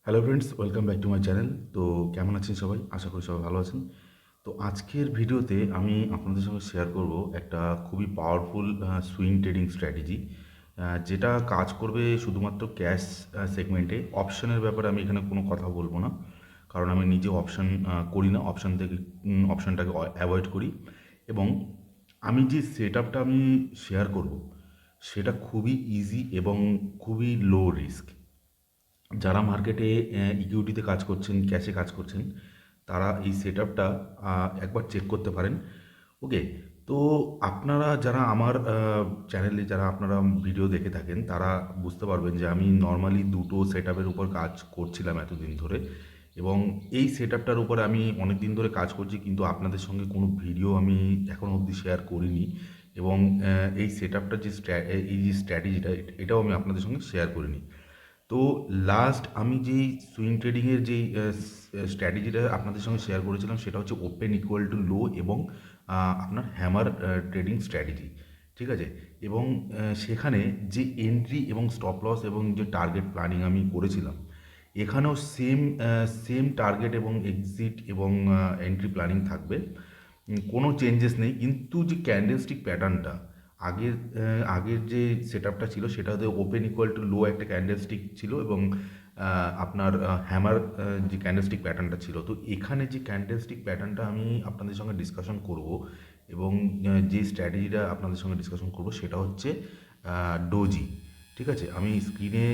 Hello friends, welcome back to my channel. তো কেমন আছেন সবাই? আশা করি সবাই ভালো আছেন। তো আজকের ভিডিওতে আমি আপনাদের সঙ্গে শেয়ার করব একটা খুবই পাওয়ারফুল সুইং ট্রেডিং স্ট্র্যাটেজি, যেটা কাজ করবে শুধুমাত্র ক্যাশ সেগমেন্টে। অপশনের ব্যাপারে আমি এখানে কোনো কথা বলবো না, কারণ আমি নিজে অপশন করি না। অপশনটাকে অ্যাভয়েড করি। এবং আমি যে সেট আপটা আমি শেয়ার করব সেটা খুবই ইজি এবং খুবই লো রিস্ক। যারা মার্কেটে ইকুইটিতে কাজ করছেন, ক্যাশে কাজ করছেন, তারা এই সেট আপটা একবার চেক করতে পারেন। ওকে। তো আপনারা যারা আমার চ্যানেলে যারা আপনারা ভিডিও দেখে থাকেন, তারা বুঝতে পারবেন যে আমি নর্মালি দুটো সেট আপের উপর কাজ করছিলাম এতদিন ধরে। এবং এই সেট আপটার উপরে আমি অনেক দিন ধরে কাজ করছি, কিন্তু আপনাদের সঙ্গে কোনো ভিডিও আমি এখনও অবধি শেয়ার করিনি। এবং এই সেট আপটার যে এই যে স্ট্র্যাটেজিটা, এটাও আমি আপনাদের সঙ্গে শেয়ার করিনি। তো লাস্ট আমি যেই সুইং ট্রেডিংয়ের যেই স্ট্র্যাটেজিটা আপনাদের সঙ্গে শেয়ার করেছিলাম, সেটা হচ্ছে ওপেন ইকুয়াল টু লো এবং আপনার হ্যামার ট্রেডিং স্ট্র্যাটেজি। ঠিক আছে? এবং সেখানে যে এন্ট্রি এবং স্টপ লস এবং যে টার্গেট প্ল্যানিং আমি করেছিলাম, এখানেও সেম টার্গেট এবং এক্সিট এবং এন্ট্রি প্ল্যানিং থাকবে। কোনো চেঞ্জেস নেই, কিন্তু যে ক্যান্ডেলস্টিক প্যাটার্নটা আগের যে সেট আপটা ছিল, সেটাতে ওপেন ইকুয়াল টু লো একটা ক্যান্ডেলস্টিক ছিল এবং আপনার হ্যামার যে ক্যান্ডেলস্টিক প্যাটার্নটা ছিল। তো এখানে যে ক্যান্ডেলস্টিক প্যাটার্নটা আমি আপনাদের সঙ্গে ডিসকাশন করব এবং যে স্ট্র্যাটেজিটা আপনাদের সঙ্গে ডিসকাশন করব, সেটা হচ্ছে ডোজি। ঠিক আছে? আমি স্ক্রিনে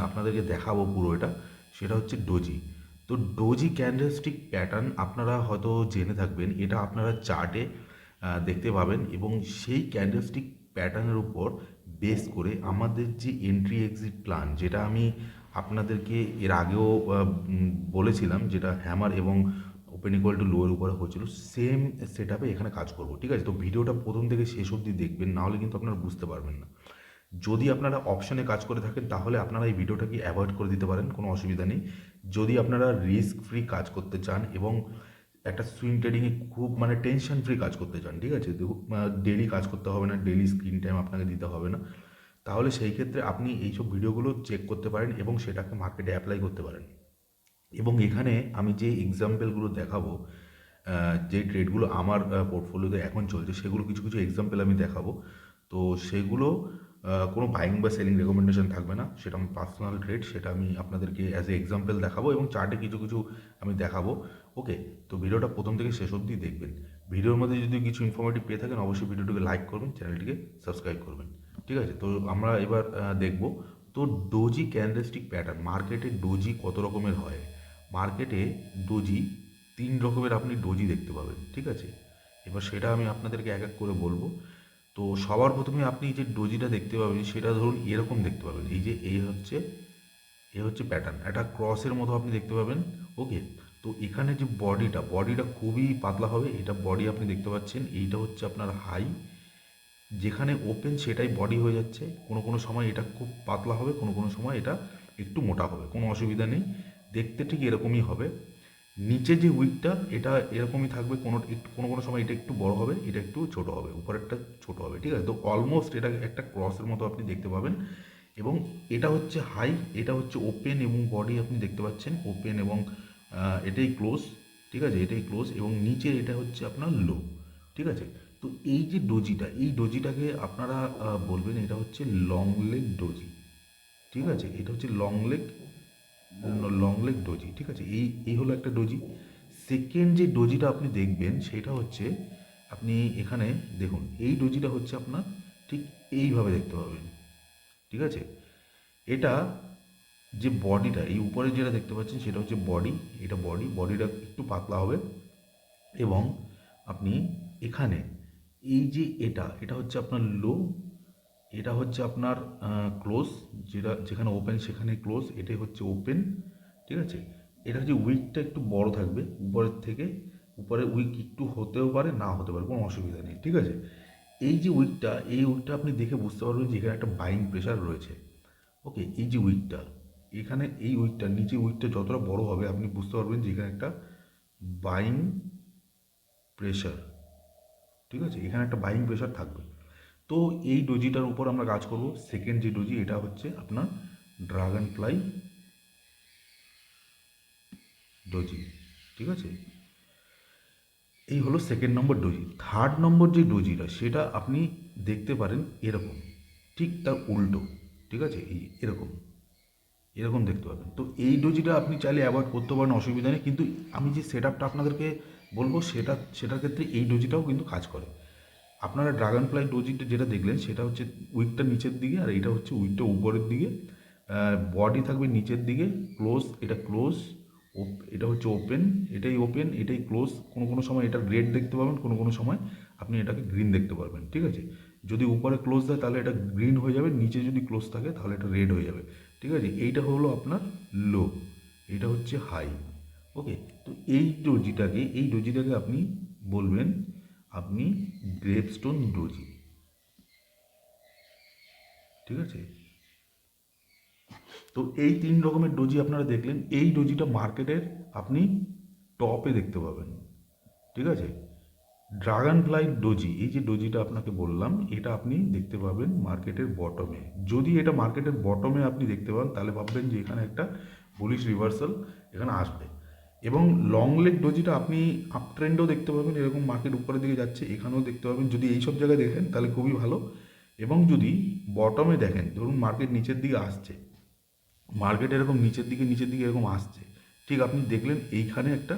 আপনাদেরকে দেখাবো পুরো এটা। সেটা হচ্ছে ডোজি। তো ডোজি ক্যান্ডেলস্টিক প্যাটার্ন আপনারা হয়তো জেনে থাকবেন, এটা আপনারা চার্টে দেখতে পাবেন। এবং সেই ক্যান্ডেলস্টিক প্যাটার্নের উপর বেস করে আমাদের যে এন্ট্রি এক্সিট প্ল্যান, যেটা আমি আপনাদেরকে এর আগেও বলেছিলাম, যেটা হ্যামার এবং ওপেন ইকুয়াল টু লোয়ের উপরে হয়েছিল, সেম সেট আপে এখানে কাজ করবো। ঠিক আছে? তো ভিডিওটা প্রথম থেকে শেষ অবধি দেখবেন, নাহলে কিন্তু আপনারা বুঝতে পারবেন না। যদি আপনারা অপশানে কাজ করে থাকেন, তাহলে আপনারা এই ভিডিওটাকে অ্যাভয়েড করে দিতে পারেন, কোনো অসুবিধা নেই। যদি আপনারা রিস্ক ফ্রি কাজ করতে চান এবং একটা সুইং ট্রেডিংয়ে খুব মানে টেনশন ফ্রি কাজ করতে চান, ঠিক আছে, ডেলি কাজ করতে হবে না, ডেলি স্ক্রিন টাইম আপনাকে দিতে হবে না, তাহলে সেই ক্ষেত্রে আপনি এইসব ভিডিওগুলো চেক করতে পারেন এবং সেটাকে মার্কেটে অ্যাপ্লাই করতে পারেন। এবং এখানে আমি যে এক্সাম্পলগুলো দেখাবো, যে ট্রেডগুলো আমার পোর্টফোলিওতে এখন চলছে, সেগুলো কিছু কিছু এক্সাম্পল আমি দেখাবো। তো সেগুলো কোনো বাইং বা সেলিং রেকমেন্ডেশন থাকবে না, সেটা আমার পার্সোনাল ট্রেড, সেটা আমি আপনাদেরকে অ্যাজ এ এক্সাম্পল দেখাবো এবং চার্টে কিছু কিছু আমি দেখাবো। ওকে। তো ভিডিওটা প্রথম থেকে শেষ অবধি দেখবেন। ভিডিওর মধ্যে যদি কিছু ইনফরমেটিভ পেয়ে থাকেন, অবশ্যই ভিডিওটিকে লাইক করবেন, চ্যানেলটিকে সাবস্ক্রাইব করবেন। ঠিক আছে? তো আমরা এবার দেখব। তো ডোজি ক্যান্ডেলস্টিক প্যাটার্ন, মার্কেটে ডোজি কত রকমের হয়। মার্কেটে ডোজি তিন রকমের আপনি ডোজি দেখতে পাবেন। ঠিক আছে? এবার সেটা আমি আপনাদেরকে এক এক করে বলবো। তো সবার প্রথমে আপনি যে ডোজিটা দেখতে পাবেন, সেটা ধরুন এরকম দেখতে পাবেন। এই যে এই হচ্ছে প্যাটার্ন, একটা ক্রসের মতো আপনি দেখতে পাবেন। ওকে। তো এখানে যে বডিটা খুবই পাতলা হবে, এটা বডি আপনি দেখতে পাচ্ছেন। এইটা হচ্ছে আপনার হাই, যেখানে ওপেন সেটাই বডি হয়ে যাচ্ছে। কোনো কোনো সময় এটা খুব পাতলা হবে, কোনো কোনো সময় এটা একটু মোটা হবে, কোনো অসুবিধা নেই, দেখতে ঠিক এরকমই হবে। নিচে যে উইকটা, এটা এরকমই থাকবে, কোনো কোনো সময় এটা একটু বড় হবে, এটা একটু ছোট হবে, উপরেরটা ছোট হবে। ঠিক আছে? তো অলমোস্ট এটা একটা ক্রসের মতো আপনি দেখতে পাবেন। এবং এটা হচ্ছে হাই, এটা হচ্ছে ওপেন এবং বডি আপনি দেখতে পাচ্ছেন, ওপেন এবং এটাই ক্লোজ। ঠিক আছে? এটাই ক্লোজ এবং নিচে এটা হচ্ছে আপনার লো। ঠিক আছে? তো এই যে ডোজিটা, এই ডোজিটাকে আপনারা বলবেন এটা হচ্ছে লং লেগ ডোজি। ঠিক আছে? এটা হচ্ছে লং লেগ ডোজি। ঠিক আছে? এই এই হলো একটা ডোজি। সেকেন্ড যে ডোজিটা আপনি দেখবেন, সেটা হচ্ছে, আপনি এখানে দেখুন, এই ডোজিটা হচ্ছে আপনার ঠিক এইভাবে দেখতে পাবেন। ঠিক আছে? এটা যে বডিটা, এই উপরে যেটা দেখতে পাচ্ছেন, সেটা হচ্ছে বডি। এটা বডিটা একটু পাতলা হবে। এবং আপনি এখানে এই যে এটা হচ্ছে আপনার লো, এটা হচ্ছে আপনার ক্লোজ, যেখানে ওপেন সেখানে ক্লোজ, এটাই হচ্ছে ওপেন। ঠিক আছে? এটা হচ্ছে উইকটা একটু বড় থাকবে উপরের থেকে। উপরে উইক একটু হতেও পারে, না হতে পারে, কোনো অসুবিধা নেই। ঠিক আছে? এই উইকটা আপনি দেখে বুঝতে পারবেন যে এখানে একটা বাইং প্রেশার রয়েছে। ওকে। এই যে উইকটা, এখানে এই উইকটা, নিচে উইকটা যতটা বড় হবে, আপনি বুঝতে পারবেন যে এখানে একটা বাইং প্রেশার। ঠিক আছে? এখানে একটা বাইং প্রেশার থাকবে। তো এই ডোজিটার উপর আমরা কাজ করব। সেকেন্ড যে ডোজি, এটা হচ্ছে আপনার ড্রাগন ফ্লাই ডোজি, ঠিক আছে। এই হলো সেকেন্ড নম্বর ডোজি। থার্ড নম্বর যে ডোজিটা সেটা আপনি দেখতে পারেন এরকম, ঠিক তার উল্টো, ঠিক আছে, এই এরকম এরকম দেখতে পাবেন। তো এই ডোজিটা আপনি চাইলে অ্যাভয়েড করতে পারেন, অসুবিধা নেই, কিন্তু আমি যে সেট আপটা আপনাদেরকে বলবো সেটার ক্ষেত্রে এই ডোজিটাও কিন্তু কাজ করে। আপনারা ড্রাগন ফ্লাই ডোজিটা যেটা দেখলেন সেটা হচ্ছে উইকটা নিচের দিকে, আর এটা হচ্ছে উইকটা উপরের দিকে। বডি থাকবে নিচের দিকে, ক্লোজ, এটা ক্লোজ, এটা হচ্ছে ওপেন, এটাই ওপেন, এটাই ক্লোজ। কোনো কোনো সময় এটা রেড দেখতে পাবেন, কোনো কোনো সময় আপনি এটাকে গ্রিন দেখতে পারবেন, ঠিক আছে। যদি উপরে ক্লোজ দেয় তাহলে এটা গ্রিন হয়ে যাবে, নিচে যদি ক্লোজ থাকে তাহলে এটা রেড হয়ে যাবে, ঠিক আছে। এইটা হলো আপনার লো, এটা হচ্ছে হাই। ওকে, তো এই ডোজিটাকে আপনি বলবেন আপনি গ্রেপস্টোন ডোজি, ঠিক আছে। তো এই তিন রকমের ডোজি আপনারা দেখলেন। এই ডোজিটা মার্কেটের আপনি টপে দেখতে পাবেন, ঠিক আছে। ড্রাগন ফ্লাই ডোজি, এই যে ডোজিটা আপনাকে বললাম, এটা আপনি দেখতে পাবেন মার্কেটের বটমে। যদি এটা মার্কেটের বটমে আপনি দেখতে পান তাহলে ভাববেন যে এখানে একটা বুলিশ রিভার্সাল এখানে আসবে। এবং লং লেগ ডোজিটা আপনি আপ ট্রেন্ডও দেখতে পাবেন, এরকম মার্কেট উপরের দিকে যাচ্ছে এখানেও দেখতে পাবেন। যদি এই সব জায়গায় দেখেন তাহলে খুবই ভালো। এবং যদি বটমে দেখেন, ধরুন মার্কেট নিচের দিকে আসছে, মার্কেট এরকম নিচের দিকে এরকম আসছে, ঠিক আপনি দেখলেন এইখানে একটা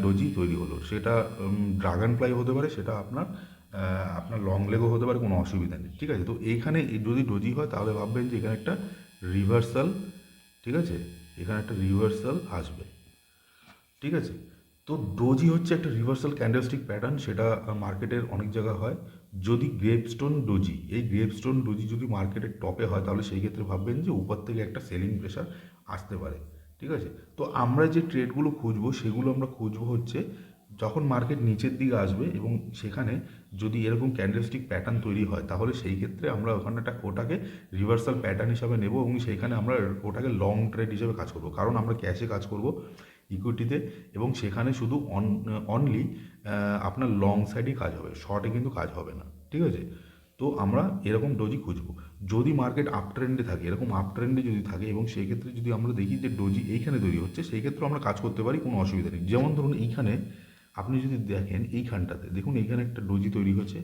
ডোজি তৈরি হলো, সেটা ড্রাগন ফ্লাই হতে পারে, সেটা আপনার লং লেগও হতে পারে, কোনো অসুবিধা নেই, ঠিক আছে। তো এইখানে যদি ডোজি হয় তাহলে ভাববেন যে এখানে একটা রিভার্সাল, ঠিক আছে, এখানে একটা রিভার্সাল আসবে, ঠিক আছে। তো ডোজি হচ্ছে একটা রিভার্সাল ক্যান্ডেলস্টিক প্যাটার্ন, সেটা মার্কেটের অনেক জায়গায় হয়। যদি গ্রেপস্টোন ডোজি, এই গ্রেপস্টোন ডোজি যদি মার্কেটের টপে হয় তাহলে সেই ক্ষেত্রে ভাববেন যে উপর থেকে একটা সেলিং প্রেশার আসতে পারে, ঠিক আছে। তো আমরা যে ট্রেডগুলো খুঁজবো সেগুলো আমরা খুঁজবো হচ্ছে যখন মার্কেট নিচের দিকে আসবে এবং সেখানে যদি এরকম ক্যান্ডেলস্টিক প্যাটার্ন তৈরি হয় তাহলে সেই ক্ষেত্রে আমরা ওটাকে রিভার্সাল প্যাটার্ন হিসাবে নেব এবং সেইখানে আমরা ওটাকে লং ট্রেড হিসেবে কাজ করব, কারণ আমরা ক্যাশে কাজ করব, ইকুইটিতে, এবং সেখানে শুধু অনলি আপনার লং সাইডেই কাজ হবে, শর্টে কিন্তু কাজ হবে না, ঠিক আছে। তো আমরা এরকম ডোজি খুঁজবো। যদি মার্কেট আপ ট্রেন্ডে থাকে, এরকম আপ ট্রেন্ডে যদি থাকে এবং সেই ক্ষেত্রে যদি আমরা দেখি যে ডোজি এইখানে তৈরি হচ্ছে, সেই ক্ষেত্রে আমরা কাজ করতে পারি, কোনো অসুবিধা নেই। যেমন ধরুন এইখানে আপনি যদি দেখেন, এইখানটাতে দেখুন এইখানে একটা ডোজি তৈরি হচ্ছে।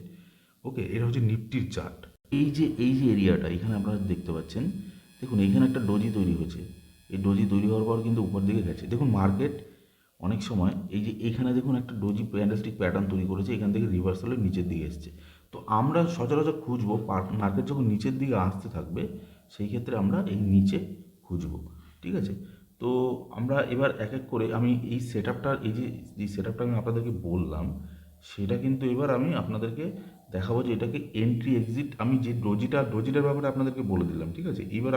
ওকে, এটা হচ্ছে নিফটির চার্ট। এই যে এরিয়াটা এখানে আপনারা দেখতে পাচ্ছেন, দেখুন এইখানে একটা ডোজি তৈরি হয়েছে। এই ডোজি তৈরি হওয়ার পর কিন্তু উপর দিকে গেছে। দেখুন মার্কেট অনেক সময় এই যে এখানে দেখুন একটা ডোজি ক্যান্ডেলস্টিক প্যাটার্ন তৈরি করেছে, এখান থেকে রিভার্সালের নিচের দিকে এসছে। তো আমরা সচরাচর খুঁজবো মার্কেট যখন নিচের দিকে আসতে থাকবে সেই ক্ষেত্রে আমরা এই নিচে খুঁজবো, ঠিক আছে। তো আমরা এবার এক এক করে আমি এই সেট আপটার এই সেট আপটা আমি আপনাদেরকে বললাম, সেটা কিন্তু এবার আমি আপনাদেরকে দেখাবো যে এটাকে এন্ট্রি এক্সিট, আমি যে ডোজিটার ব্যাপারে আপনাদেরকে বলে দিলাম, ঠিক আছে। এবার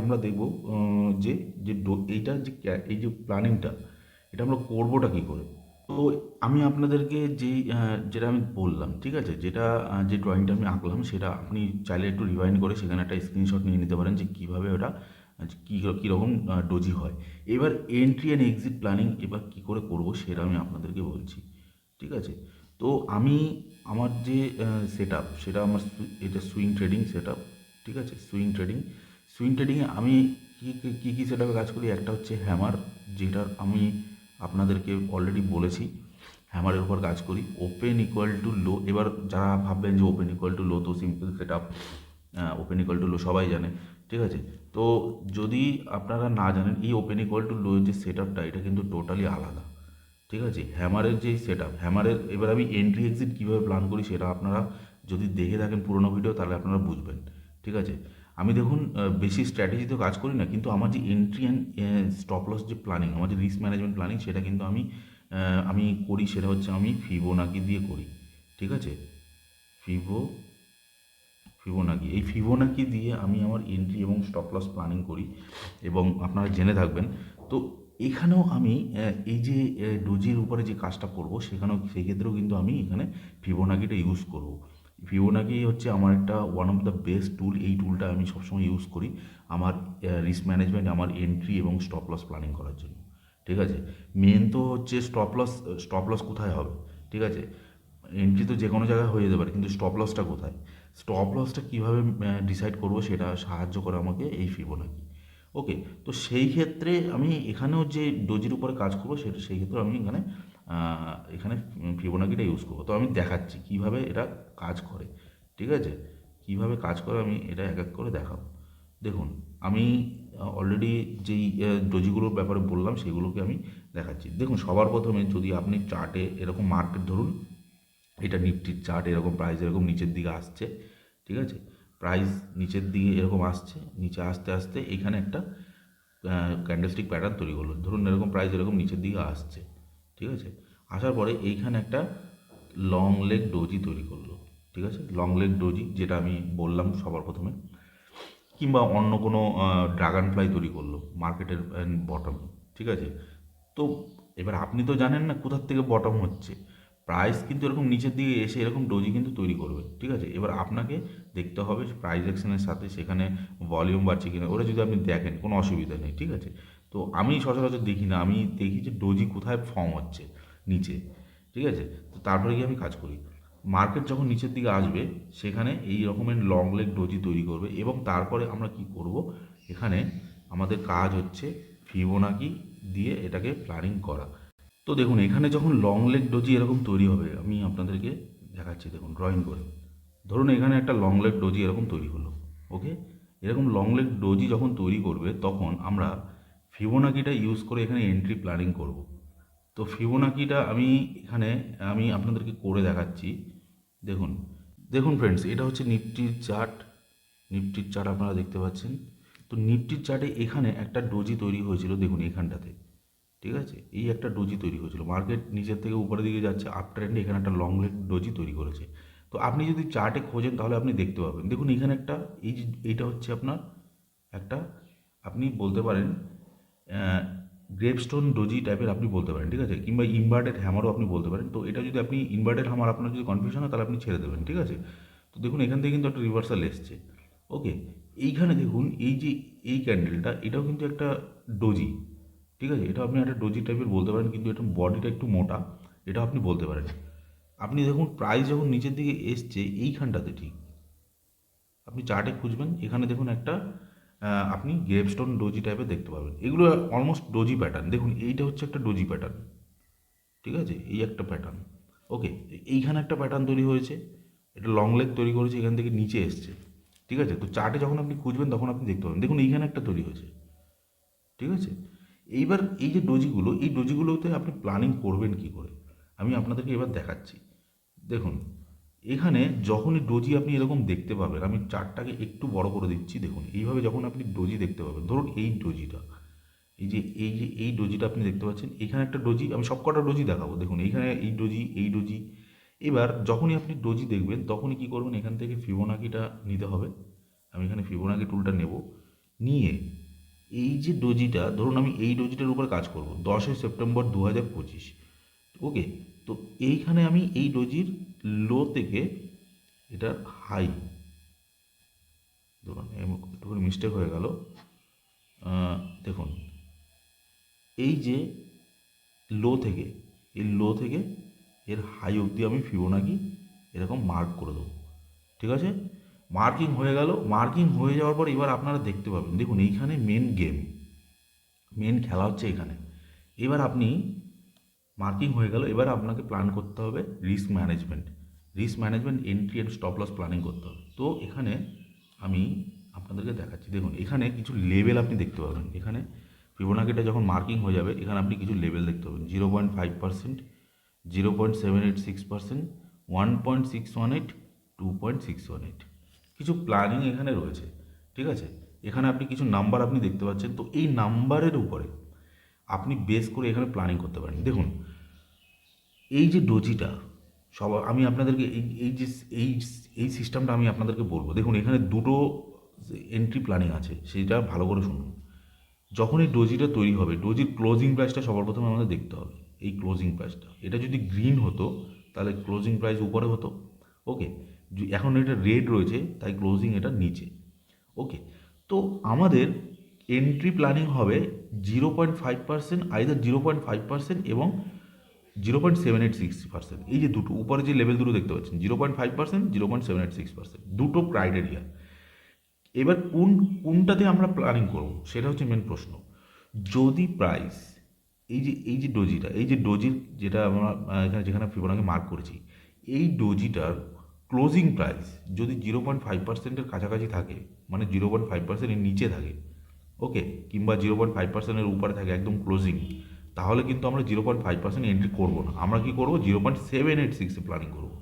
আমরা দেখব যে যে এইটার যে এই যে প্ল্যানিংটা, এটা আমরা করবোটা কী করে। তো আমি আপনাদেরকে যেটা আমি বললাম, ঠিক আছে, যে ড্রয়িংটা আমি আঁকলাম সেটা আপনি চাইলে একটু রিভাইন্ড করে সেখানে একটা স্ক্রিনশট নিয়ে নিতে পারেন যে কীভাবে ওটা কীরকম ডোজি হয়। এবার এন্ট্রি অ্যান্ড এক্সিট প্ল্যানিং এবার কী করে করব সেটা আমি আপনাদেরকে বলছি, ঠিক আছে। তো আমি আমার যে সেট আপ সেটা এটা সুইং ট্রেডিং সেট আপ, ঠিক আছে। সুইং ট্রেডিংয়ে আমি কী সেট আপে কাজ করি, একটা হচ্ছে হ্যামার, যেটার আমি আপনাদেরকে অলরেডি বলেছি, হ্যামারের উপর কাজ করি। ওপেন ইকুয়াল টু লো, এবার যারা ভাববেন যে ওপেন ইকুয়াল টু লো তো simple set up, open equal to low সবাই জানে, ঠিক আছে। তো যদি আপনারা না জানেন, এই ওপেন ইকুয়াল টু লো যে সেট আপটা এটা কিন্তু টোটালি আলাদা, ঠিক আছে। হ্যামারের যে সেট আপ, হ্যামারের এবার আমি এন্ট্রি এক্সিট কীভাবে প্ল্যান করি সেটা আপনারা যদি দেখে থাকেন পুরোনো ভিডিও তাহলে আপনারা বুঝবেন, ঠিক আছে। আমি দেখুন বেশি স্ট্র্যাটেজিতে কাজ করি না, কিন্তু আমার যে এন্ট্রি অ্যান্ড স্টপ লস যে প্ল্যানিং, আমার যে রিস্ক ম্যানেজমেন্ট প্ল্যানিং সেটা কিন্তু আমি করি, সেটা হচ্ছে আমি ফিবোনাকি দিয়ে করি, ঠিক আছে। ফিবো ফিবোনাকি, এই ফিবোনাকি দিয়ে আমি আমার এন্ট্রি এবং স্টপ লস প্ল্যানিং করি, এবং আপনারা জেনে থাকবেন। তো এখানেও আমি এই যে ডোজির উপরে যে কাজটা করব সেখানেও সেই ক্ষেত্রেও কিন্তু আমি এখানে ফিবোনাকিটা ইউজ করব। ফিবোনাকি হচ্ছে আমার একটা ওয়ান অফ দ্য বেস্ট টুল, এই টুলটা আমি সবসময় ইউজ করি আমার রিস্ক ম্যানেজমেন্ট, আমার এন্ট্রি এবং স্টপ লস প্ল্যানিং করার জন্য, ঠিক আছে। মেন তো হচ্ছে স্টপ লস কোথায় হবে, ঠিক আছে। এন্ট্রি তো যে কোনো জায়গায় হয়ে যেতে পারে, কিন্তু স্টপ লসটা কোথায়, স্টপ লসটা কীভাবে ডিসাইড করবো সেটা সাহায্য করে আমাকে এই ফিবোনাকি। ওকে, তো সেই ক্ষেত্রে আমি এখানেও যে ডোজির উপরে কাজ করবো সেটা সেই ক্ষেত্রে আমি এখানে ফিবোনাকিটা ইউজ করবো। তো আমি দেখাচ্ছি কীভাবে এটা কাজ করে, ঠিক আছে? কীভাবে কাজ করে আমি এটা এক এক করে দেখাবো। দেখুন, আমি অলরেডি যেই ডোজিগুলোর ব্যাপারে বললাম সেগুলোকে আমি দেখাচ্ছি। দেখুন, সবার প্রথমে যদি আপনি চার্টে এরকম মার্কেট ধরুন, এটা নিফটির চার্ট, এরকম প্রাইস এরকম নিচের দিকে আসছে, ঠিক আছে? প্রাইস নিচের দিকে এরকম আসছে, নিচে আসতে আসতে এখানে একটা ক্যান্ডেলস্টিক প্যাটার্ন তৈরি করলো। ধরুন এরকম প্রাইস এরকম নিচের দিকে আসছে, ঠিক আছে? আসার পরে এইখানে একটা লং লেগ ডোজি তৈরি করলো, ঠিক আছে? লং লেগ ডোজি যেটা আমি বললাম সবার প্রথমে, কিংবা অন্য কোনো ড্রাগন ফ্লাই তৈরি করলো মার্কেটের বটমে, ঠিক আছে? তো এবার আপনি তো জানেন না কোথার থেকে বটম হচ্ছে, প্রাইস কিন্তু এরকম নিচের দিকে এসে এরকম ডোজি কিন্তু তৈরি করবে, ঠিক আছে? এবার আপনাকে দেখতে হবে প্রাইস অ্যাকশনের সাথে সেখানে ভলিউম বাড়ছে কিনা, ওটা যদি আপনি দেখেন কোনো অসুবিধা নেই, ঠিক আছে? তো আমি সচরাচর দেখি না, আমি দেখি যে ডোজি কোথায় ফর্ম হচ্ছে নিচে, ঠিক আছে? তো তারপরে গিয়ে আমি কাজ করি। মার্কেট যখন নিচের দিকে আসবে সেখানে এই রকমের লং লেগ ডোজি তৈরি করবে, এবং তারপরে আমরা কি করব, এখানে আমাদের কাজ হচ্ছে ফিবোনাকি দিয়ে এটাকে প্ল্যানিং করা। তো দেখুন, এখানে যখন লং লেগ ডোজি এরকম তৈরি হবে আমি আপনাদেরকে দেখাচ্ছি। দেখুন ড্রয়িং করে, ধরুন এখানে একটা লং লেগ ডোজি এরকম তৈরি হলো, ওকে? এরকম লং লেগ ডোজি যখন তৈরি করবে তখন আমরা ফিবোনাকিটা ইউজ করে এখানে এন্ট্রি প্ল্যানিং করব। তো ফিবোনাকিটা আমি আপনাদেরকে করে দেখাচ্ছি। দেখুন, দেখুন ফ্রেন্ডস, এটা হচ্ছে নিফটির চার্ট। নিফটির চার্ট আপনারা দেখতে পাচ্ছেন। তো নিফটির চার্টে এখানে একটা ডোজি তৈরি হয়েছিল, দেখুন এখানটাতে, ঠিক আছে? এই একটা ডোজি তৈরি হয়েছিল, মার্কেট নিচের থেকে উপরের দিকে যাচ্ছে আপ ট্রেন্ডে, এখানে একটা লং লেগ ডোজি তৈরি করেছে। তো আপনি যদি চার্টে খোঁজেন তাহলে আপনি দেখতে পাবেন। দেখুন এখানে একটা এইটা হচ্ছে আপনার একটা, আপনি বলতে পারেন গ্রেপস্টোন ডোজি টাইপের আপনি বলতে পারেন, ঠিক আছে? কিংবা ইনভার্টেড হ্যামারও আপনি বলতে পারেন। তো এটা যদি আপনি ইনভার্টেড হ্যামার আপনার যদি কনফিউশন হয় তাহলে আপনি ছেড়ে দেবেন, ঠিক আছে? তো দেখুন এখান থেকে কিন্তু একটা রিভার্সাল এসছে, ওকে? এইখানে দেখুন এই যে এই ক্যান্ডেলটা, এটাও কিন্তু একটা ডোজি, ঠিক আছে? এটা আপনি একটা ডোজি টাইপের বলতে পারেন, কিন্তু এটা বডিটা একটু মোটা, এটা আপনি বলতে পারেন। আপনি দেখুন প্রাইস যখন নিচের দিকে এসছে এইখানটাতে, ঠিক আপনি চার্টে খুঁজবেন, এখানে দেখুন একটা আপনি গ্রেপস্টোন ডোজি টাইপের দেখতে পাবেন। এগুলো অলমোস্ট ডোজি প্যাটার্ন। দেখুন এইটা হচ্ছে একটা ডোজি প্যাটার্ন, ঠিক আছে? এই একটা প্যাটার্ন, ওকে? এইখানে একটা প্যাটার্ন তৈরি হয়েছে, এটা লং লেগ তৈরি করেছে, এখান থেকে নিচে এসছে, ঠিক আছে? তো চার্টে যখন আপনি খুঁজবেন তখন আপনি দেখতে পাবেন। দেখুন এইখানে একটা তৈরি হয়েছে, ঠিক আছে? এইবার এই যে ডোজিগুলো, এই ডোজিগুলোতে আপনি প্ল্যানিং করবেন কি করে আমি আপনাদেরকে এবার দেখাচ্ছি। দেখুন এখানে যখনই ডোজি আপনি এরকম দেখতে পাবেন, আমি চার্টটাকে একটু বড় করে দিচ্ছি। দেখুন এইভাবে যখন আপনি ডোজি দেখতে পাবেন, ধরুন এই ডোজিটা, এই ডোজিটা আপনি দেখতে পাচ্ছেন, এখানে একটা ডোজি, আমি সব কটা ডোজি দেখাবো। দেখুন এইখানে এই ডোজি, এই ডোজি। এবার যখনই আপনি ডোজি দেখবেন তখনই কী করবেন, এখান থেকে ফিবোনাকিটা নিতে হবে। আমি এখানে ফিবোনাকি টুলটা নেব, নিয়ে এই যে ডোজিটা, ধরুন আমি এই ডোজিটার উপর কাজ করব 10 সেপ্টেম্বর 2025, ওকে? তো এইখানে আমি এই ডোজির লো থেকে এটার হাই, ধরুন একটু মিস্টেক হয়ে গেল, দেখুন এই যে লো থেকে এর হাই অবধি আমি ফিবোনাকি এরকম মার্ক করে দেবো, ঠিক আছে? মার্কিং হয়ে গেল। মার্কিং হয়ে যাওয়ার পর এবার আপনারা দেখতে পাবেন, দেখুন এইখানে মেন খেলা হচ্ছে এখানে। এবার আপনি মার্কিং হয়ে গেল, এবার আপনাকে প্ল্যান করতে হবে risk management entry and stop loss planning করতে হবে। তো এখানে আমি আপনাদেরকে দেখাচ্ছি। দেখুন এখানে কিছু লেভেল আপনি দেখতে পাবেন, এখানে ফিবোনাকিটা যখন মার্কিং হয়ে যাবে এখানে আপনি কিছু লেভেল দেখতে পাবেন, 0.5%, 0.786%, 1.618, 2.618, কিছু প্ল্যানিং এখানে রয়েছে, ঠিক আছে? এখানে আপনি কিছু নাম্বার আপনি দেখতে পাচ্ছেন। তো এই নাম্বারের উপরে আপনি বেস করে এখানে প্ল্যানিং করতে পারেন। দেখুন এই যে ডোজিটা, আমি আপনাদেরকে এই এই সিস্টেমটা আমি আপনাদেরকে বলবো। দেখুন এখানে দুটো এন্ট্রি প্ল্যানিং আছে, সেটা ভালো করে শুনুন। যখন এই ডোজিটা তৈরি হবে, ডোজির ক্লোজিং প্রাইসটা সবার প্রথমে আমাদের দেখতে হবে। এই ক্লোজিং প্রাইসটা, এটা যদি গ্রিন হতো তাহলে ক্লোজিং প্রাইস উপরে হতো, ওকে? এখন এটা রেড রয়েছে তাই ক্লোজিং এটা নিচে, ওকে? তো আমাদের এন্ট্রি প্ল্যানিং হবে 0.5%, আইদার 0.5% এবং 0.786%। এই যে দুটো উপরে যে লেভেল দুটো দেখতে পাচ্ছেন, 0.5%, 0.786%, দুটো ক্রাইটেরিয়া। এবার কোনটাতে আমরা প্ল্যানিং করব সেটা হচ্ছে মেন প্রশ্ন। যদি প্রাইস এই যে ডোজিটা, এই যে ডোজির যেটা আমরা এখানে যেখানে ফিবোনাকে মার্ক করেছি, এই ডোজিটার ক্লোজিং প্রাইস যদি 0.5%-এর কাছাকাছি থাকে, মানে 0.5%-এর নিচে থাকে, ওকে, কিংবা 0.5%-এর উপরে থাকে একদম ক্লোজিং, তাহলে কিন্তু আমরা 0.5% এন্ট্রি করবো না। আমরা কি করবো, 0.786-এ প্ল্যানিং করবো।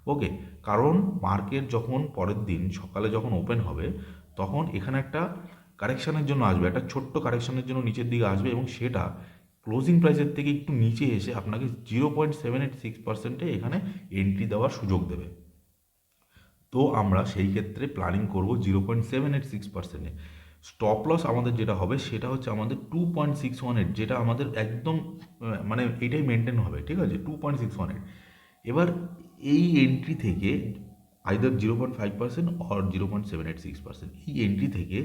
ওকে, কারণ মার্কেট যখন পরের দিন সকালে যখন ওপেন হবে, তখন এখানে একটা কারেকশানের জন্য আসবে, একটা ছোট্ট কারেকশানের জন্য নিচের দিকে আসবে, এবং সেটা ক্লোজিং প্রাইসের থেকে একটু নিচে এসে আপনাকে 0.786%-এ এখানে এন্ট্রি দেওয়ার সুযোগ দেবে। তো আমরা সেই ক্ষেত্রে প্ল্যানিং করব 0.786%-এ। স্টপ লস আমাদের যেটা হবে সেটা হচ্ছে আমাদের 2.618, যেটা আমাদের একদম মানে এটাই মেনটেন হবে, ঠিক আছে, 2.618। এবার এই এন্ট্রি থেকে আইদার 0.5% অর 0.786%, এই এন্ট্রি থেকে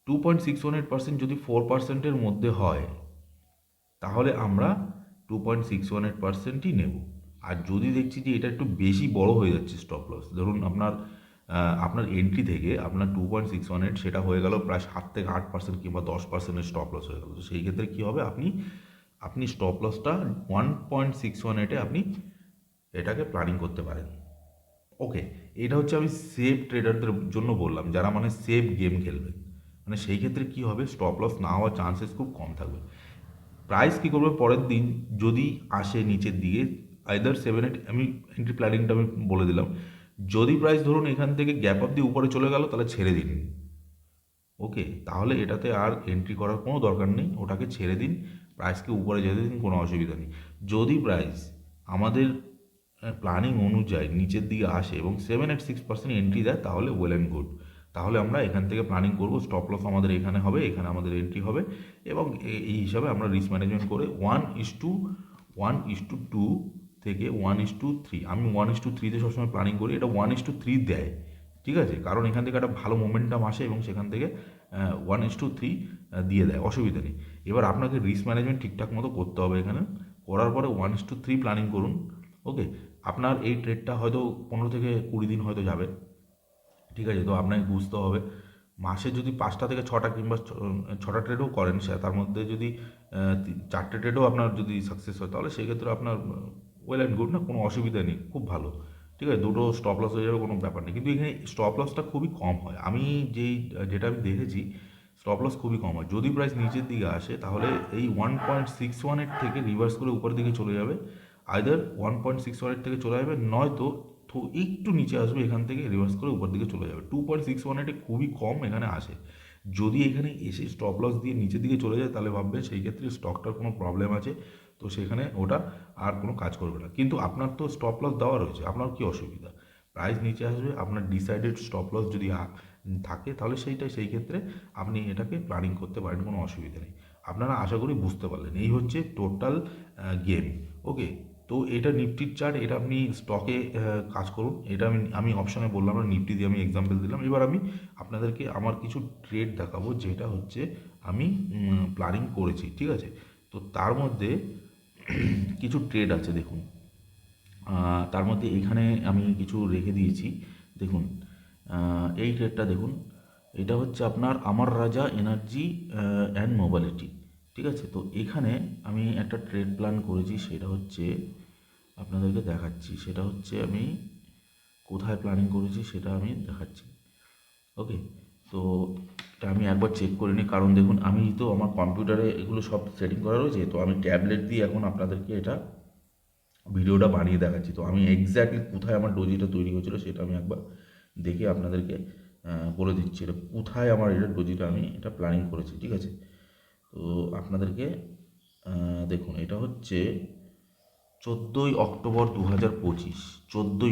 2.618% যদি 4%-এর মধ্যে হয়, তাহলে আমরা 2.618%ই নেব। আর যদি দেখছি যে এটা একটু বেশি বড় হয়ে যাচ্ছে স্টপ লস, ধরুন আপনার এন্ট্রি থেকে আপনার 2.618 সেটা হয়ে গেল প্রায় 7 থেকে 8% কিংবা 10%-এর স্টপ লস হয়ে গেল, তো সেই ক্ষেত্রে কী হবে, আপনি স্টপ লসটা 1.618-এ আপনি এটাকে প্ল্যানিং করতে পারেন। ওকে, এটা হচ্ছে আমি সেফ ট্রেডারদের জন্য বললাম, যারা মানে সেফ গেম খেলবে, মানে সেই ক্ষেত্রে কী হবে, স্টপ লস না হওয়ার চান্সেস খুব কম থাকবে। প্রাইস কী করবে, পরের দিন যদি আসে নিচের দিকে আইদার 7-8, আমি এন্ট্রি প্ল্যানিংটা আমি বলে দিলাম। যদি প্রাইস ধরুন এখান থেকে গ্যাপ অফ দিয়ে উপরে চলে গেল, তাহলে ছেড়ে দিন। ওকে, তাহলে এটাতে আর এন্ট্রি করার কোনো দরকার নেই, ওটাকে ছেড়ে দিন, প্রাইসকে উপরে যেতে দিন, কোনো অসুবিধা নেই। যদি প্রাইস আমাদের প্ল্যানিং অনুযায়ী নিচের দিকে আসে এবং 7 at 6% এন্ট্রি দেয়, তাহলে ওয়েল অ্যান্ড গুড। তাহলে আমরা এখান থেকে প্ল্যানিং করব, স্টপ লস আমাদের এখানে হবে, এখানে আমাদের এন্ট্রি হবে, এবং এই হিসাবে আমরা রিস্ক ম্যানেজমেন্ট করে 1:1:2 থেকে 1:3, আমি 1:3-তে সবসময় প্ল্যানিং করি, এটা 1:3 দেয়, ঠিক আছে, কারণ এখান থেকে একটা ভালো মোমেন্টাম আসে এবং সেখান থেকে 1:3 দিয়ে দেয়, অসুবিধা নেই। এবার আপনাকে রিস্ক ম্যানেজমেন্ট ঠিকঠাক মতো করতে হবে এখানে, করার পরে 1:3 প্ল্যানিং করুন। ওকে, আপনার এই ট্রেডটা হয়তো 15 থেকে 20 দিন হয়তো যাবে, ঠিক আছে, তো আপনাকে বুঝতে হবে মাসে যদি 5টা থেকে 6টা কিংবা 6টা ট্রেডও করেন, তার মধ্যে যদি 4টে ট্রেডও আপনার যদি সাকসেস হয়, তাহলে সেক্ষেত্রে আপনার ওয়েল অ্যান্ড গুড, না, কোনো অসুবিধা নেই, খুব ভালো, ঠিক আছে, দুটো স্টপ লস হয়ে যাবে, কোনো ব্যাপার নেই। কিন্তু এখানে স্টপ লসটা খুবই কম হয়, যেটা আমি দেখেছি, স্টপ লস খুবই কম হয়। যদি প্রাইস নিচের দিকে আসে, তাহলে এই 1.618 থেকে রিভার্স করে উপরের দিকে চলে যাবে, আইদার 1.618 থেকে চলে যাবে, নয়তো তো একটু নিচে আসবে, এখান থেকে রিভার্স করে উপর দিকে চলে যাবে। 2.618-এ খুবই কম এখানে আসে। যদি এখানে এসে স্টপ লস দিয়ে নিচের দিকে চলে যায়, তাহলে ভাববে সেই ক্ষেত্রে স্টকটার কোনো প্রবলেম আছে, তো সেখানে ওটা আর কোনো কাজ করবে না। কিন্তু আপনার তো স্টপ লস দেওয়া রয়েছে, আপনার কি অসুবিধা, প্রাইস নিচে আসবে, আপনার ডিসাইডেড স্টপ লস যদি থাকে, তাহলে সেই ক্ষেত্রে আপনি এটাকে প্ল্যানিং করতে পারেন, কোনো অসুবিধা নেই। আপনারা আশা করি বুঝতে পারলেন, এই হচ্ছে টোটাল গেম। ওকে, তো এটা নিফটির চার্ট, এটা আপনি স্টকে কাজ করুন, এটা আমি অপশানে বললাম না, নিফটি দিয়ে আমি এক্সাম্পল দিলাম। এবার আমি আপনাদেরকে আমার কিছু ট্রেড দেখাবো, যেটা হচ্ছে আমি প্ল্যানিং করেছি, ঠিক আছে। তো তার মধ্যে কিছু ট্রেড আছে, দেখুন, তার মধ্যে এখানে আমি কিছু রেখে দিয়েছি, দেখুন, এই ট্রেডটা দেখুন, এটা হচ্ছে আপনার আমার রাজা এনার্জি অ্যান্ড মোবালিটি, ঠিক আছে। তো এখানে আমি একটা ট্রেড প্ল্যান করেছি, সেটা হচ্ছে আপনাদেরকে দেখাচ্ছি, সেটা হচ্ছে আমি কোথায় প্ল্যানিং করেছি সেটা আমি দেখাচ্ছি। ওকে, তো এটা আমি একবার চেক করে নিই, কারণ দেখুন আমি তো আমার কম্পিউটারে এগুলো সব সেটিং করা রয়েছে, তো আমি ট্যাবলেট দিয়ে এখন আপনাদেরকে এটা ভিডিওটা বানিয়ে দেখাচ্ছি। তো আমি এক্স্যাক্টলি কোথায় আমার ডোজিটা তৈরি হয়েছিল সেটা আমি একবার দেখে আপনাদেরকে বলে দিচ্ছি, এটা কোথায় আমার এটা ডোজিটা আমি এটা প্ল্যানিং করেছি, ঠিক আছে। তো আপনাদেরকে দেখুন, এটা হচ্ছে 14 অক্টোবর 2025, 14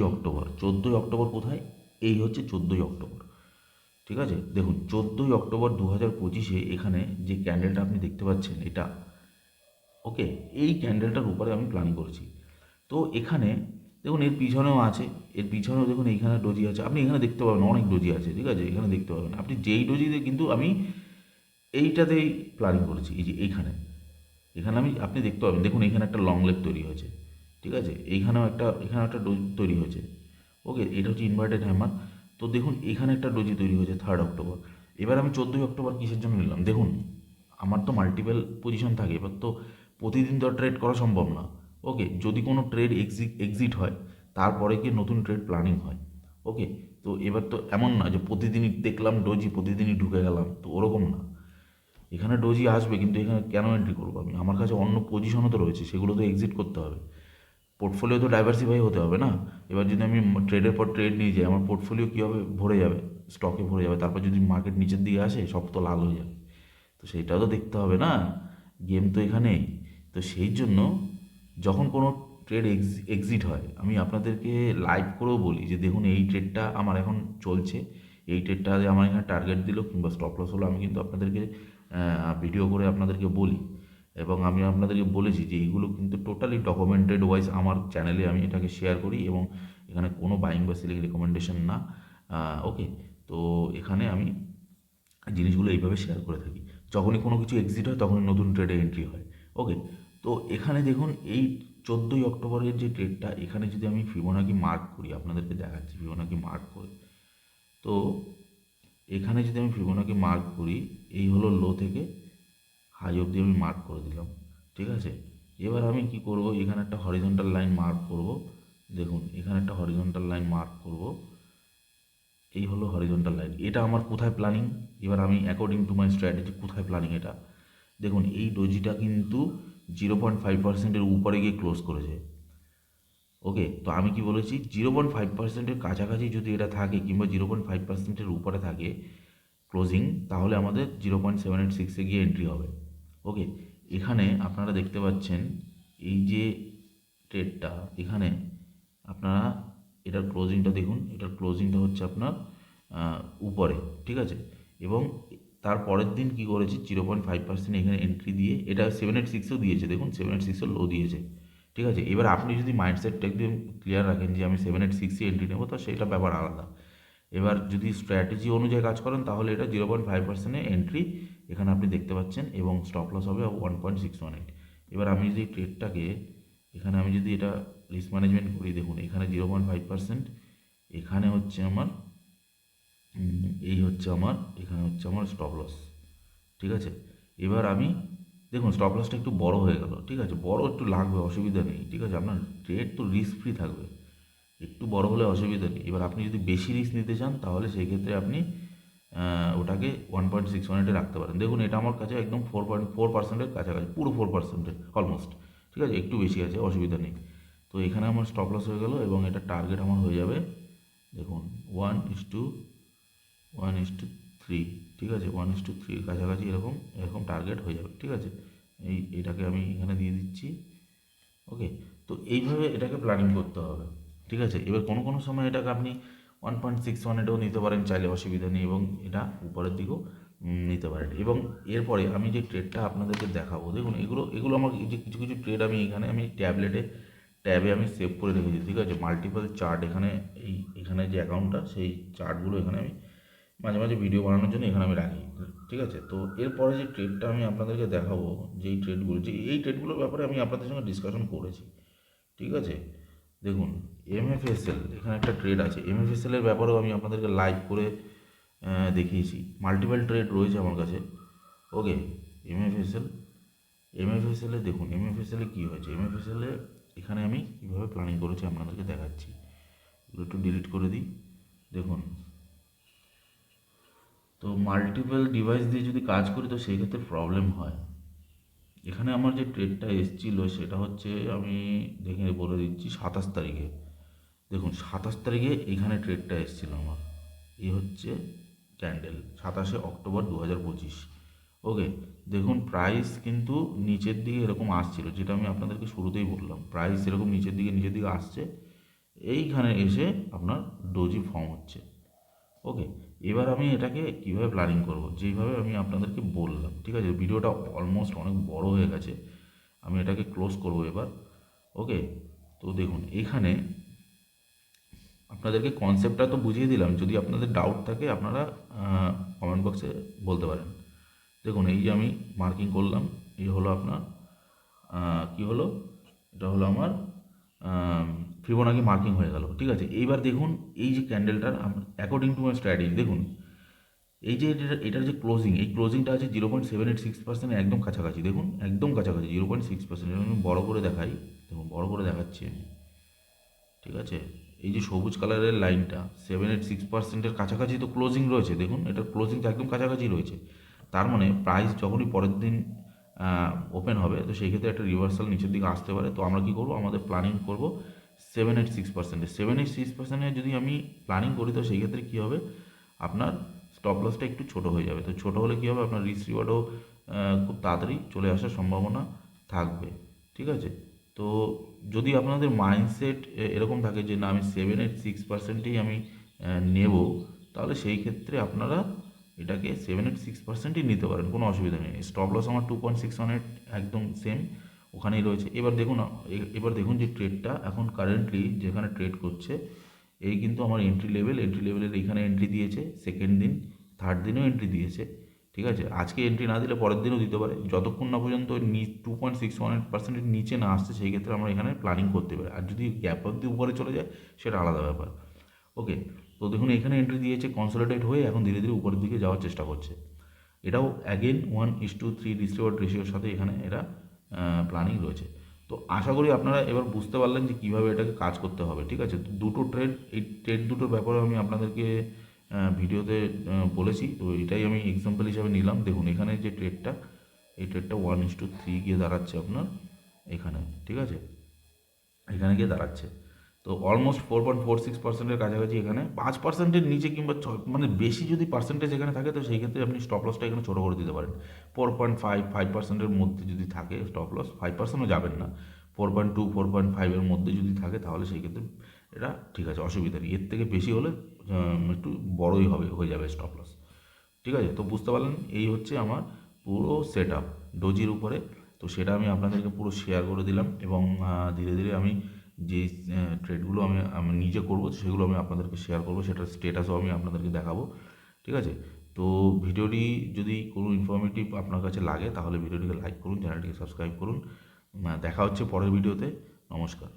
অক্টোবর কোথায়, এই হচ্ছে 14 অক্টোবর, ঠিক আছে। দেখুন 14 অক্টোবর 2025-এ এখানে যে ক্যান্ডেলটা আপনি দেখতে পাচ্ছেন এটা, ওকে, এই ক্যান্ডেলটার উপরে আমি প্ল্যান করেছি। তো এখানে দেখুন এর পিছনেও আছে, এর পিছনেও দেখুন এইখানে ডোজি আছে, আপনি এখানে দেখতে পাবেন অনেক ডোজি আছে, ঠিক আছে, এখানে দেখতে পাবেন আপনি যেই ডোজিতে, কিন্তু আমি এইটাতেই প্ল্যানিং করেছি, এই যে এখানে আপনি দেখতে পাবেন, দেখুন এখানে একটা লং লেগ তৈরি হয়েছে, ঠিক আছে, এখানে একটা তৈরি হয়েছে। ওকে, এটা হচ্ছে ইনভার্টেড হ্যামার। তো তো দেখুন এখানে একটা ডোজি তৈরি হয়েছে 3 অক্টোবর। এবার আমি 14 অক্টোবর কিসের জন্য নিলাম দেখুন, আমার তো মাল্টিপল পজিশন থাকে, এবার তো প্রতিদিন তো ট্রেড করা সম্ভব না। ওকে, যদি কোনো ট্রেড এক্সিট হয় তারপরে কি নতুন ট্রেড প্ল্যানিং হয়। ওকে, তো এবার তো এমন না যে প্রতিদিনই দেখলাম ডোজি প্রতিদিনই ঢুকে গেলাম, তো ওরকম না। এখানে ডোজি আসবে, কিন্তু এখানে কেন এন্ট্রি করবো আমি? আমার কাছে অন্য পজিশনও তো রয়েছে, সেগুলো তো এক্সিট করতে হবে। পোর্টফোলিও তো ডাইভার্সিফাই হতে হবে না। এবার যদি আমি ট্রেডের পর ট্রেড নিয়ে যাই, আমার পোর্টফোলিও কী হবে? ভরে যাবে, স্টকে ভরে যাবে। তারপর যদি মার্কেট নিচের দিকে আসে, সব তো লাল হয়ে যাবে। তো সেইটাও তো দেখতে হবে না, গেম তো এখানেই। তো সেই জন্য যখন কোনো ট্রেড এক্সিট হয়, আমি আপনাদেরকে লাইভ করেও বলি যে দেখুন এই ট্রেডটা আমার এখন চলছে, এই ট্রেডটা আমার এখানে টার্গেট দিল কিংবা স্টপ লস হলো, আমি কিন্তু আপনাদেরকে ভিডিও করে আপনাদেরকে বলি। এবং আমি আপনাদেরকে বলেছি যে এইগুলো কিন্তু টোটালি ডকুমেন্টেড ওয়াইজ আমার চ্যানেলে আমি এটাকে শেয়ার করি, এবং এখানে কোনো বাইং বা সেলিং রেকমেন্ডেশন না। ওকে, তো এখানে আমি জিনিসগুলো এইভাবে শেয়ার করে থাকি। যখনই কোনো কিছু এক্সিট হয় তখনই নতুন ট্রেডে এন্ট্রি হয়। ওকে, তো এখানে দেখুন এই 14 অক্টোবরের যে ট্রেডটা, এখানে যদি আমি ফিবোনাকি মার্ক করি, আপনাদেরকে দেখাচ্ছি ফিবোনাকি মার্ক করে। তো এখানে যদি আমি ফিবোনাকি মার্ক করি, এই হলো লো থেকে হাই অবধি আমি মার্ক করে দিলাম, ঠিক আছে। এবার আমি কি করব, এখানে একটা হরিজন্টাল লাইন মার্ক করব। দেখুন এখানে একটা হরিজন্টাল লাইন মার্ক করব, এই হলো হরিজন্টাল লাইন। এটা আমার কোথায় প্ল্যানিং? এবার আমি অ্যাকর্ডিং টু মাই স্ট্র্যাটেজি কোথায় প্ল্যানিং এটা দেখুন, এই ডোজিটা কিন্তু 0.5%-এর উপরে গিয়ে ক্লোজ করেছে। ওকে, তো আমি কি বলেছি, 0.5%-এর কাছাকাছি যদি এটা থাকে কিংবা 0.5%-এর উপরে থাকে ক্লোজিং, তাহলে আমাদের 0.786-এ গিয়ে এন্ট্রি হবে। ওকে, এখানে আপনারা দেখতে পাচ্ছেন এই যে ট্রেডটা, এখানে আপনারা এটার ক্লোজিংটা দেখুন, এটার ক্লোজিংটা হচ্ছে আপনার উপরে, ঠিক আছে। এবং তার পরের দিন কী করেছি, 0.5% এখানে এন্ট্রি দিয়ে এটা 786-এও দিয়েছে, দেখুন 786-এর লো দিয়েছে, ঠিক আছে। এবার আপনি যদি মাইন্ডসেটটা একদম ক্লিয়ার রাখেন যে আমি 786-এ এন্ট্রি নেবো, তো সেটা ব্যাপার আলাদা। এবার যদি স্ট্র্যাটেজি অনুযায়ী কাজ করেন তাহলে এটা 0.5%-এ এন্ট্রি এখানে আপনি দেখতে পাচ্ছেন, এবং স্টপ লস হবে 1.618। এবার আমি যদি ট্রেডটাকে এখানে আমি যদি এটা রিস্ক ম্যানেজমেন্ট করি, দেখুন এখানে 0.5%, এখানে হচ্ছে আমার এই হচ্ছে আমার, এখানে হচ্ছে আমার স্টপ লস, ঠিক আছে। এবার আমি দেখুন স্টপ লসটা একটু বড় হয়ে গেল, ঠিক আছে, বড় একটু লাগবে, অসুবিধা নেই, ঠিক আছে। আপনার ট্রেড তো রিস্ক ফ্রি থাকবে, একটু বড় হলে অসুবিধা নেই। এবার আপনি যদি বেশি রিস্ক নিতে চান তাহলে সেই ক্ষেত্রে আপনি ওটাকে 1.618-এ রাখতে পারেন। দেখুন এটা আমার কাছে একদম 4.4%-এর কাছাকাছি, পুরো 4%-এর অলমোস্ট, ঠিক আছে, একটু বেশি আছে, অসুবিধা নেই। তো এখানে আমার স্টপ লস হয়ে গেল, এবং এটা টার্গেট আমার হয়ে যাবে দেখুন 1:3, ঠিক আছে, 1:3 কাছাকাছি এরকম এরকম টার্গেট হয়ে যাবে, ঠিক আছে। এটাকে আমি এখানে দিয়ে দিচ্ছি। ওকে, তো এইভাবে এটাকে প্ল্যানিং করতে হবে, ঠিক আছে। এবার কোনো কোনো সময় এটাকে আপনি 1.61-এটাও নিতে পারেন চাইলে, অসুবিধা নেই, এবং এটা উপরের দিকেও নিতে পারেন। এবং এরপরে আমি যে ট্রেডটা আপনাদেরকে দেখাবো, দেখুন এগুলো এগুলো আমার এই যে কিছু কিছু ট্রেড আমি এখানে আমি ট্যাবে আমি সেভ করে রেখেছি, ঠিক আছে। মাল্টিপল চার্ট এখানে, এখানে যে অ্যাকাউন্টটা সেই চার্টগুলো এখানে আমি মাঝে মাঝে ভিডিও বানানোর জন্য এখানে আমি রাখি, ঠিক আছে। তো এরপরে যে ট্রেডটা আমি আপনাদেরকে দেখাবো, যেই ট্রেডগুলো, যে এই ট্রেডগুলোর ব্যাপারে আমি আপনাদের সঙ্গে ডিসকাশন করেছি, ঠিক আছে। দেখুন এমএফএসএল, এখানে একটা ট্রেড আছে, এমএফএসএল এর ব্যাপারেও আমি আপনাদেরকে লাইভ করে দেখিয়েছি। মাল্টিপল ট্রেড রয়েছে আমার কাছে। ওকে, এমএফএসএল, এমএফএসএল এ দেখুন, এমএফএসএল এ কী হয়েছে, এমএফএসএল এ এখানে আমি কীভাবে প্ল্যানিং করেছি আপনাদেরকে দেখাচ্ছি। এগুলো একটু ডিলিট করে দিই। দেখুন, তো মাল্টিপল ডিভাইস দিয়ে যদি কাজ করি তো সেই ক্ষেত্রে প্রবলেম হয়। এখানে আমার যে ট্রেডটা এসেছিল সেটা হচ্ছে, আমি দেখে বলে দিচ্ছি, 27 তারিখে। দেখুন 27 তারিখে এখানে ট্রেডটা এসেছিলো আমার, এই হচ্ছে ক্যান্ডেল, 27 অক্টোবর 2025। ওকে, দেখুন প্রাইস কিন্তু নিচের দিকে এরকম আসছিল, যেটা আমি আপনাদেরকে শুরুতেই বললাম, প্রাইস এরকম নিচের দিকে আসছে, এইখানে এসে আপনার ডোজি ফর্ম হচ্ছে। ওকে, এবার আমি এটাকে কীভাবে প্ল্যানিং করব, যেইভাবে আমি আপনাদেরকে বললাম, ঠিক আছে। ভিডিওটা অলমোস্ট অনেক বড় হয়ে গেছে, আমি এটাকে ক্লোজ করব এবার। ওকে, তো দেখুন এখানে আপনাদেরকে কনসেপ্টটা তো বুঝিয়ে দিলাম, যদি আপনাদের ডাউট থাকে আপনারা কমেন্ট বক্সে বলতে পারেন। দেখুন এই যে আমি মার্কিং করলাম, এই হলো আপনার কি হলো, এটা হলো আমার ফিবোনাকি মার্কিং হয়ে গেল, ঠিক আছে। এইবার দেখুন এই যে ক্যান্ডেলটার অ্যাকর্ডিং টু মাই স্ট্র্যাটেজি দেখুন এই যে এটার যে ক্লোজিং, এই ক্লোজিংটা আছে 0.786%, একদম কাছাকাছি, দেখুন একদম কাছাকাছি 0.6%। আমি বড় করে দেখাই, দেখুন বড় করে দেখাচ্ছি আমি, ঠিক আছে। এই যে সবুজ কালারের লাইনটা 786%-এর কাছাকাছি তো ক্লোজিং রয়েছে, দেখুন এটার ক্লোজিংটা একদম কাছাকাছি রয়েছে। তার মানে প্রাইস যখনই পরের দিন ওপেন হবে তো সেই ক্ষেত্রে একটা রিভার্সাল নিচের দিকে আসতে পারে। তো আমরা কী করবো, আমাদের প্ল্যানিং করবো 786%। 786%-এ যদি আমি প্ল্যানিং করি তো সেই ক্ষেত্রে কী হবে, আপনার স্টপ লসটা একটু ছোটো হয়ে যাবে। তো ছোটো হলে কী হবে, আপনার রিস্ক রিওয়ার্ডও খুব তাড়াতাড়ি চলে আসার সম্ভাবনা থাকবে, ঠিক আছে। তো যদি আপনাদের মাইন্ডসেট এরকম থাকে যে না আমি 786%-এই আমি নেব, তাহলে সেই ক্ষেত্রে আপনারা এটাকে 786%ই নিতে পারেন, কোনো অসুবিধা নেই। স্টপ লস আমার 2.618 একদম সেম ওখানেই রয়েছে। এবার দেখুন যে ট্রেডটা এখন কারেন্টলি যেখানে ট্রেড করছে, এই কিন্তু আমার এন্ট্রি লেভেলের এইখানে এন্ট্রি দিয়েছে, সেকেন্ড দিন থার্ড দিনেও এন্ট্রি দিয়েছে, ঠিক আছে। আজকে এন্ট্রি না দিলে পরের দিনও দিতে পারে, যতক্ষণ না পর্যন্ত 2.618%-এর নিচে না আসছে সেই ক্ষেত্রে আমরা এখানে প্ল্যানিং করতে পারি। আর যদি গ্যাপ অবধি উপরে চলে যায় সেটা আলাদা ব্যাপার। ওকে, তো দেখুন এখানে এন্ট্রি দিয়েছে, কনসলিডেট হয়ে এখন ধীরে ধীরে উপরের দিকে যাওয়ার চেষ্টা করছে। এটাও অ্যাগেন 1:3 রিস্ক রেশিওর সাথে এখানে এটা প্ল্যানিং রয়েছে। তো আশা করি আপনারা এবার বুঝতে পারলেন যে কীভাবে এটাকে কাজ করতে হবে, ঠিক আছে। তো দুটো ট্রেড, এই ট্রেড দুটোর ব্যাপারে আমি আপনাদেরকে ভিডিওতে বলেছি, তো এটাই আমি এক্সাম্পল হিসাবে নিলাম। দেখুন এখানে যে ট্রেডটা, এই ট্রেডটা 1:3 গিয়ে দাঁড়াচ্ছে আপনার এখানে, ঠিক আছে, এখানে গিয়ে দাঁড়াচ্ছে। তো অলমোস্ট 4.46%-এর কাছাকাছি, এখানে 5%-এর নিচে কিংবা মানে বেশি যদি পার্সেন্টেজ এখানে থাকে তো সেই ক্ষেত্রে আপনি স্টপ লসটা এখানে ছোটো করে দিতে পারেন। 4.5-5%-এর মধ্যে যদি থাকে স্টপ লস, 5%ও যাবেন না, 4.2-4.5-এর মধ্যে যদি থাকে তাহলে সেই ক্ষেত্রে এটা ঠিক আছে, অসুবিধা নেই। এর থেকে বেশি হলে একটু বড়োই হয়ে যাবে স্টপ লস, ঠিক আছে। তো বুঝতে পারলেন এই হচ্ছে আমার পুরো সেট আপ ডোজির উপরে। তো সেটা আমি আপনাদেরকে পুরো শেয়ার করে দিলাম, এবং ধীরে ধীরে আমি যে ট্রেডগুলো আমি নিজে করব সেগুলো আমি আপনাদেরকে শেয়ার করব, সেটার স্টেটাসও আমি আপনাদেরকে দেখাবো, ঠিক আছে। তো ভিডিওটি যদি কোনো ইনফরমেটিভ আপনার কাছে লাগে তাহলে ভিডিওটিকে লাইক করুন, চ্যানেলটিকে সাবস্ক্রাইব করুন। দেখা হচ্ছে পরের ভিডিওতে। নমস্কার।